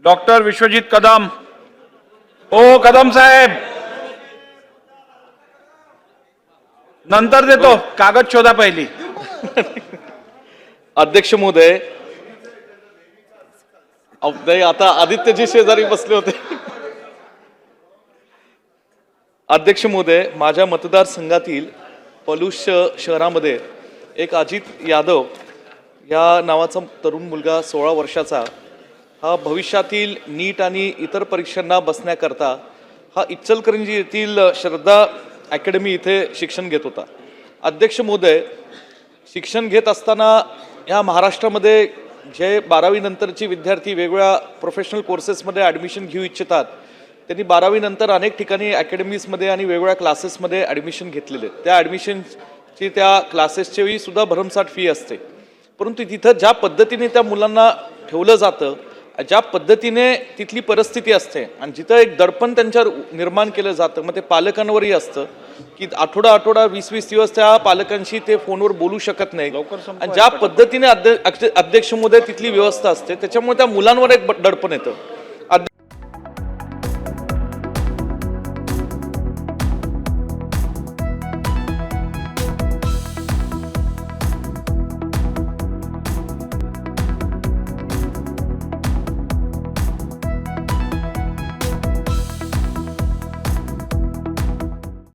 Doctor Vishwajeet Kadam. ओ कदम साहेब, नंतर देतो, कागद शोधा पहिली। अध्यक्ष महोदय, नाही आता आदित्यजी शेजारी बसले होते। अध्यक्ष महोदय, माझ्या मतदारसंघातील पलूस शहरामध्ये एक अजित यादव या नावाचा तरुण मुलगा 16 वर्षाचा हा भविष्यातील नीट आणि इतर परीक्षांना बसण्याकरता हा इचलकरंजी येथील श्रद्धा अकॅडमी इथे शिक्षण घेत होता। अध्यक्ष महोदय, शिक्षण घेत असताना या महाराष्ट्रामध्ये जे 12वी नंतरचे विद्यार्थी वेगवेगळ्या प्रोफेशनल कोर्सेसमध्ये ॲडमिशन घेऊ इच्छितात त्यांनी 12वी नंतर अनेक ठिकाणी अकॅडमीजमध्ये आणि वेगवेगळ्या क्लासेसमध्ये ॲडमिशन घेतलेले। त्या ॲडमिशनची त्या क्लासेसची सुद्धा भरमसाठ फी असते, परंतु तिथं ज्या पद्धतीने त्या मुलांना ठेवलं जातं, ज्या पद्धतीने तिथली परिस्थिती असते आणि जिथं एक दडपण त्यांच्यावर निर्माण केलं जातं, मग ते पालकांवरही असतं की आठवडा 20-20 दिवस त्या पालकांशी ते फोनवर बोलू शकत नाही। आणि ज्या पद्धतीने अध्यक्ष महोदय तिथली व्यवस्था असते त्याच्यामुळे त्या मुलांवर एक दडपण येतं।